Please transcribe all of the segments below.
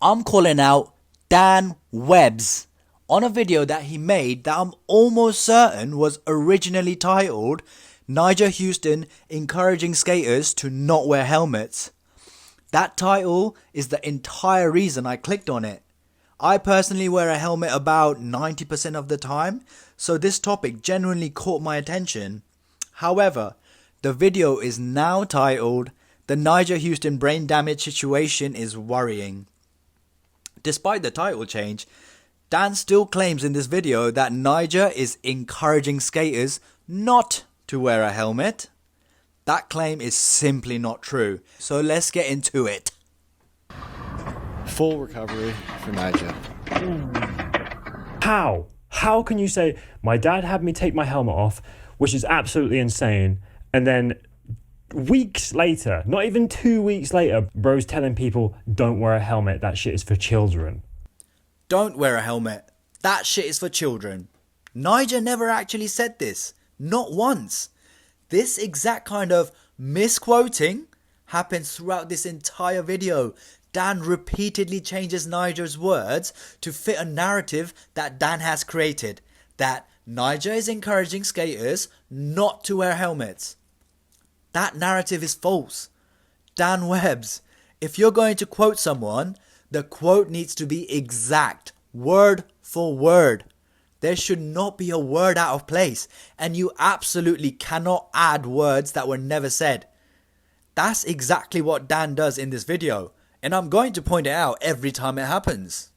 I'm calling out DanWebz on a video that he made that I'm almost certain was originally titled Nyjah Huston encouraging skaters to not wear helmets. That title is the entire reason I clicked on it. I personally wear a helmet about 90% of the time, so this topic genuinely caught my attention. However, the video is now titled The Nyjah Huston Brain Damage Situation is Worrying. Despite the title change, Dan still claims in this video that Nyjah is encouraging skaters not to wear a helmet. That claim is simply not true, so let's get into it. Full recovery for Nyjah. How? How can you say, my dad had me take my helmet off, which is absolutely insane, and then weeks later, not even 2 weeks later, bro's telling people, don't wear a helmet, that shit is for children. Don't wear a helmet. That shit is for children. Nyjah never actually said this. Not once. This exact kind of misquoting happens throughout this entire video. Dan repeatedly changes Nyjah's words to fit a narrative that Dan has created. That Nyjah is encouraging skaters not to wear helmets. That narrative is false. DanWebz, if you're going to quote someone, the quote needs to be exact, word for word. There should not be a word out of place, and you absolutely cannot add words that were never said. That's exactly what Dan does in this video, and I'm going to point it out every time it happens.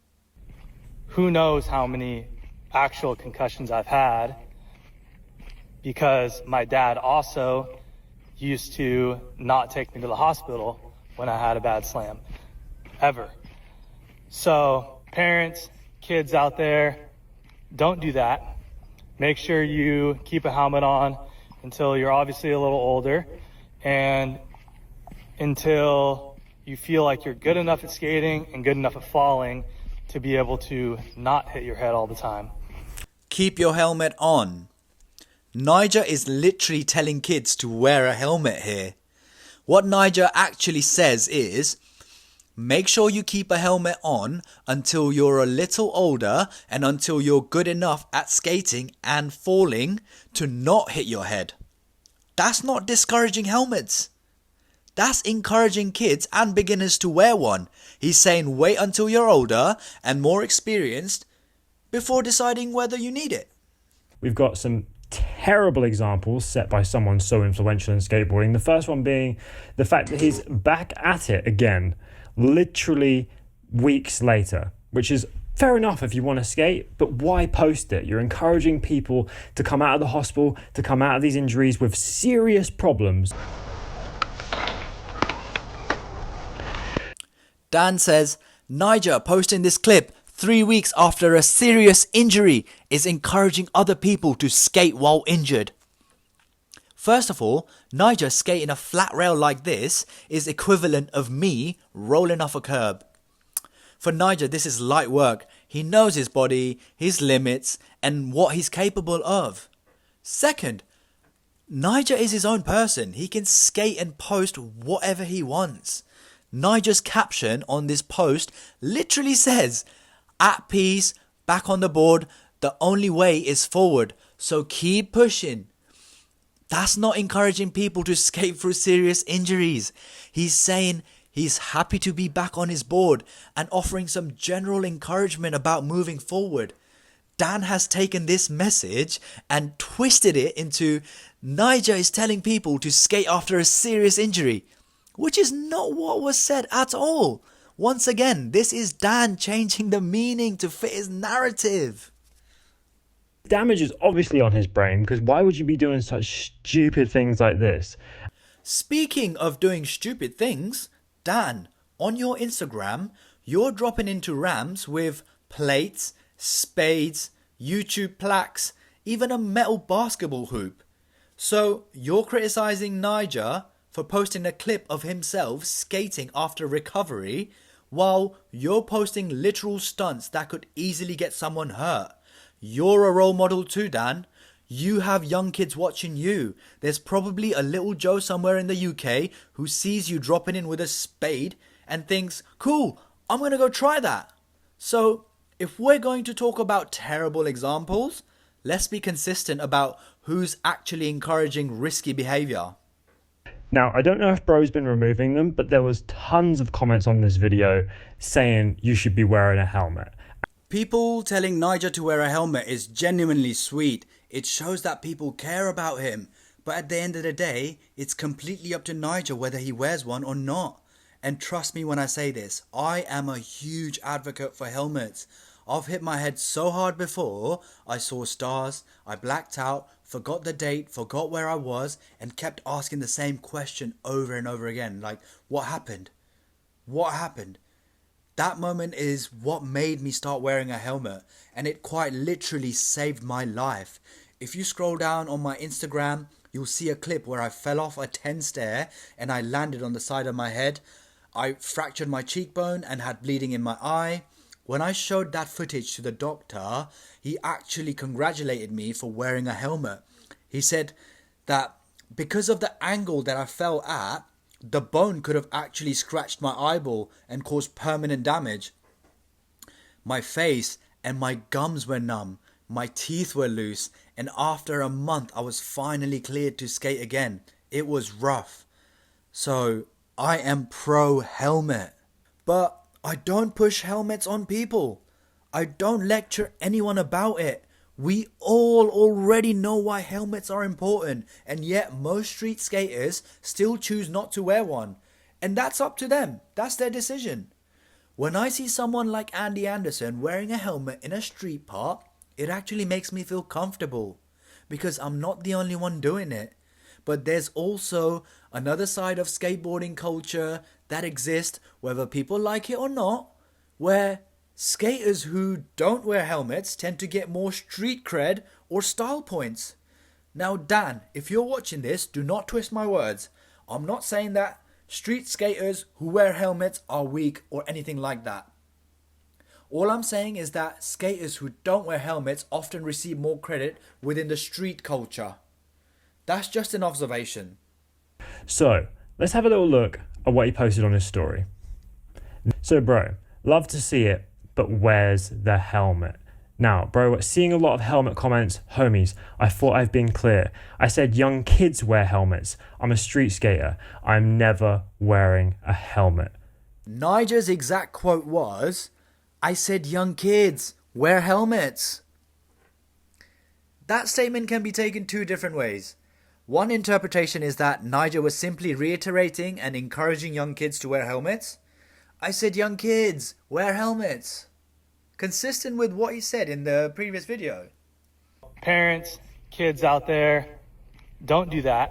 Who knows how many actual concussions I've had, because my dad also used to not take me to the hospital when I had a bad slam, ever. So parents, kids out there, don't do that. Make sure you keep a helmet on until you're obviously a little older and until you feel like you're good enough at skating and good enough at falling to be able to not hit your head all the time. Keep your helmet on. Nyjah is literally telling kids to wear a helmet here. What Nyjah actually says is, make sure you keep a helmet on until you're a little older and until you're good enough at skating and falling to not hit your head. That's not discouraging helmets. That's encouraging kids and beginners to wear one. He's saying wait until you're older and more experienced before deciding whether you need it. We've got some terrible examples set by someone so influential in skateboarding. The first one being the fact that he's back at it again, literally weeks later, which is fair enough if you want to skate, but why post it? You're encouraging people to come out of the hospital, to come out of these injuries with serious problems. Dan says, Nyjah posting this clip 3 weeks after a serious injury is encouraging other people to skate while injured. First of all, Nyjah skating a flat rail like this is equivalent of me rolling off a curb. For Nyjah, this is light work. He knows his body, his limits, and what he's capable of. Second, Nyjah is his own person. He can skate and post whatever he wants. Nyjah's caption on this post literally says, at peace, back on the board, the only way is forward, so keep pushing. That's not encouraging people to skate through serious injuries. He's saying he's happy to be back on his board and offering some general encouragement about moving forward. Dan has taken this message and twisted it into Nyjah is telling people to skate after a serious injury, which is not what was said at all. Once again, this is Dan changing the meaning to fit his narrative. Damage is obviously on his brain, because why would you be doing such stupid things like this? Speaking of doing stupid things, Dan, on your Instagram, you're dropping into ramps with plates, spades, YouTube plaques, even a metal basketball hoop. So you're criticizing Nyjah for posting a clip of himself skating after recovery, while you're posting literal stunts that could easily get someone hurt. You're a role model too, Dan. You have young kids watching you. There's probably a little Joe somewhere in the UK who sees you dropping in with a spade and thinks, cool, I'm going to go try that. So, if we're going to talk about terrible examples, let's be consistent about who's actually encouraging risky behavior. Now, I don't know if bro's been removing them, but there was tons of comments on this video saying you should be wearing a helmet. People telling Nyjah to wear a helmet is genuinely sweet. It shows that people care about him. But at the end of the day, it's completely up to Nyjah whether he wears one or not. And trust me when I say this, I am a huge advocate for helmets. I've hit my head so hard before, I saw stars, I blacked out, forgot the date, forgot where I was, and kept asking the same question over and over again. Like, what happened? What happened? That moment is what made me start wearing a helmet, and it quite literally saved my life. If you scroll down on my Instagram, you'll see a clip where I fell off a 10 stair and I landed on the side of my head. I fractured my cheekbone and had bleeding in my eye. When I showed that footage to the doctor, he actually congratulated me for wearing a helmet. He said that because of the angle that I fell at, the bone could have actually scratched my eyeball and caused permanent damage. My face and my gums were numb, my teeth were loose, and after a month I was finally cleared to skate again. It was rough. So I am pro helmet. But I don't push helmets on people. I don't lecture anyone about it. We all already know why helmets are important, and yet most street skaters still choose not to wear one. And that's up to them. That's their decision. When I see someone like Andy Anderson wearing a helmet in a street park, it actually makes me feel comfortable because I'm not the only one doing it. But there's also another side of skateboarding culture that exists, whether people like it or not, where skaters who don't wear helmets tend to get more street cred or style points. Now, Dan, if you're watching this, do not twist my words. I'm not saying that street skaters who wear helmets are weak or anything like that. All I'm saying is that skaters who don't wear helmets often receive more credit within the street culture. That's just an observation. So, let's have a little look at what he posted on his story. So, bro, love to see it, but where's the helmet? Now, bro, seeing a lot of helmet comments, homies, I thought I've been clear. I said young kids wear helmets. I'm a street skater. I'm never wearing a helmet. Nyjah's exact quote was, I said young kids wear helmets. That statement can be taken two different ways. One interpretation is that Nyjah was simply reiterating and encouraging young kids to wear helmets. I said young kids, wear helmets. Consistent with what he said in the previous video. Parents, kids out there, don't do that.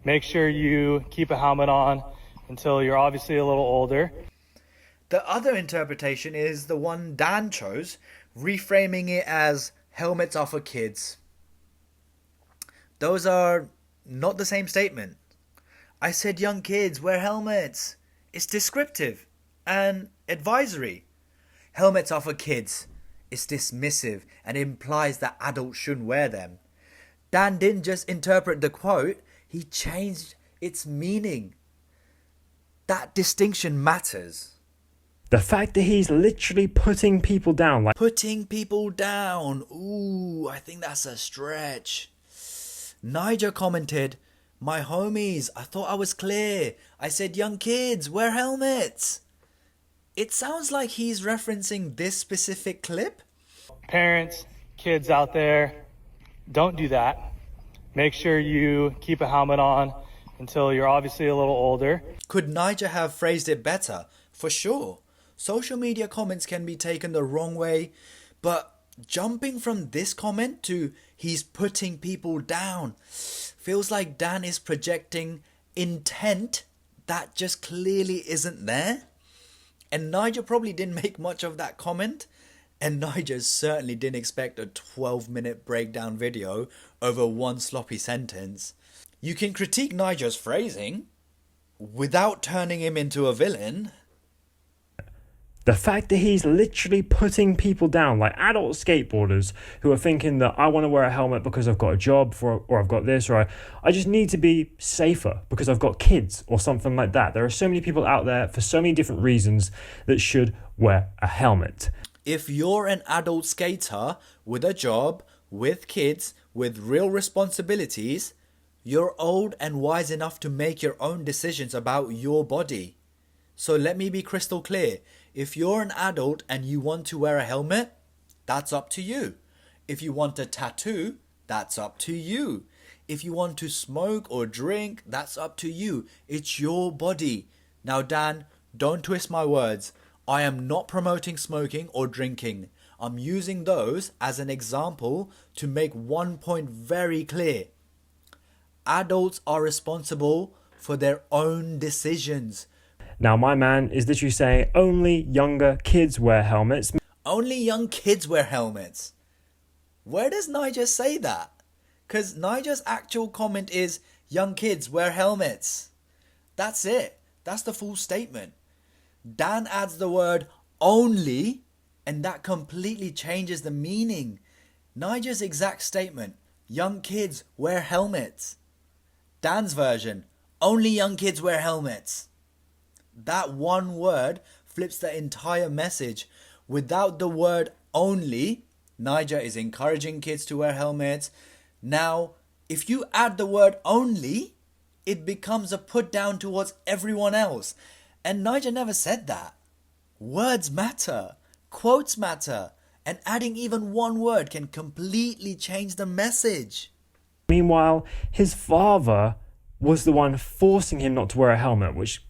Make sure you keep a helmet on until you're obviously a little older. The other interpretation is the one Dan chose, reframing it as helmets are for kids. Those are not the same statement. I said young kids wear helmets. It's descriptive and advisory. Helmets are for kids. It's dismissive and implies that adults shouldn't wear them. Dan didn't just interpret the quote, he changed its meaning. That distinction matters. The fact that he's literally putting people down, like Putting people down. Ooh, I think that's a stretch. Nyjah commented, my homies, I thought I was clear. I said young kids, wear helmets. It sounds like he's referencing this specific clip. Parents, kids out there, don't do that. Make sure you keep a helmet on until you're obviously a little older. Could Nyjah have phrased it better? For sure. Social media comments can be taken the wrong way, but jumping from this comment to he's putting people down feels like Dan is projecting intent that just clearly isn't there. And Nyjah probably didn't make much of that comment, and Nyjah certainly didn't expect a 12-minute breakdown video over one sloppy sentence. You can critique Nyjah's phrasing without turning him into a villain. The fact that he's literally putting people down, like adult skateboarders who are thinking that I want to wear a helmet because I've got a job or I've got this, or I just need to be safer because I've got kids or something like that. There are so many people out there for so many different reasons that should wear a helmet. If you're an adult skater with a job, with kids, with real responsibilities, you're old and wise enough to make your own decisions about your body. So let me be crystal clear. If you're an adult and you want to wear a helmet, that's up to you. If you want a tattoo, that's up to you. If you want to smoke or drink, that's up to you. It's your body. Now, Dan, don't twist my words. I am not promoting smoking or drinking. I'm using those as an example to make one point very clear. Adults are responsible for their own decisions. Now, my man is literally saying only younger kids wear helmets. Only young kids wear helmets. Where does Nyjah say that? Because Nyjah's actual comment is young kids wear helmets. That's it. That's the full statement. Dan adds the word only, and that completely changes the meaning. Nyjah's exact statement, young kids wear helmets. Dan's version, only young kids wear helmets. That one word flips the entire message. Without the word only, Nyjah is encouraging kids to wear helmets. Now, if you add the word only, it becomes a put down towards everyone else. And Nyjah never said that. Words matter. Quotes matter. And adding even one word can completely change the message. Meanwhile, his father was the one forcing him not to wear a helmet, which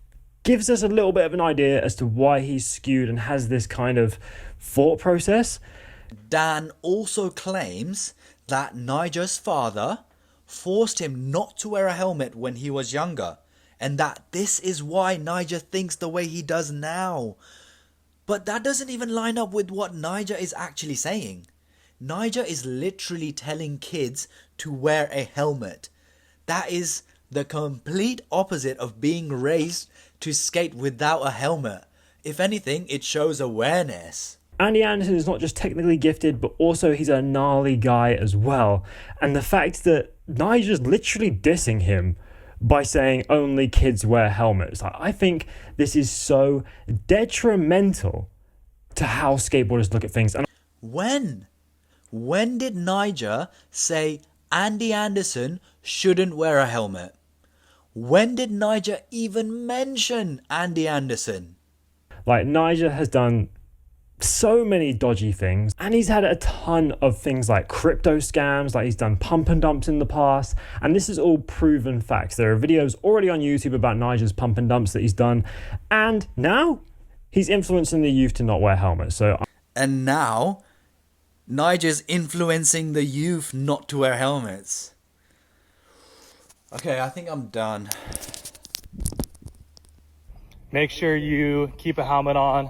gives us a little bit of an idea as to why he's skewed and has this kind of thought process. Dan also claims that Nyjah's father forced him not to wear a helmet when he was younger, and that this is why Nyjah thinks the way he does now. But that doesn't even line up with what Nyjah is actually saying. Nyjah is literally telling kids to wear a helmet. That is the complete opposite of being raised to skate without a helmet. If anything, it shows awareness. Andy Anderson is not just technically gifted, but also he's a gnarly guy as well. And the fact that Nyjah's literally dissing him by saying only kids wear helmets, I think this is so detrimental to how skateboarders look at things. And When did Nyjah say Andy Anderson shouldn't wear a helmet? When did Nyjah even mention Andy Anderson? like, Nyjah has done so many dodgy things, and he's had a ton of things like crypto scams, like he's done pump and dumps in the past, and this is all proven facts. There are videos already on YouTube about Nyjah's pump and dumps that he's done, and now he's influencing the youth to not wear helmets. And now Nyjah's influencing the youth not to wear helmets. Okay, I think I'm done. Make sure you keep a helmet on.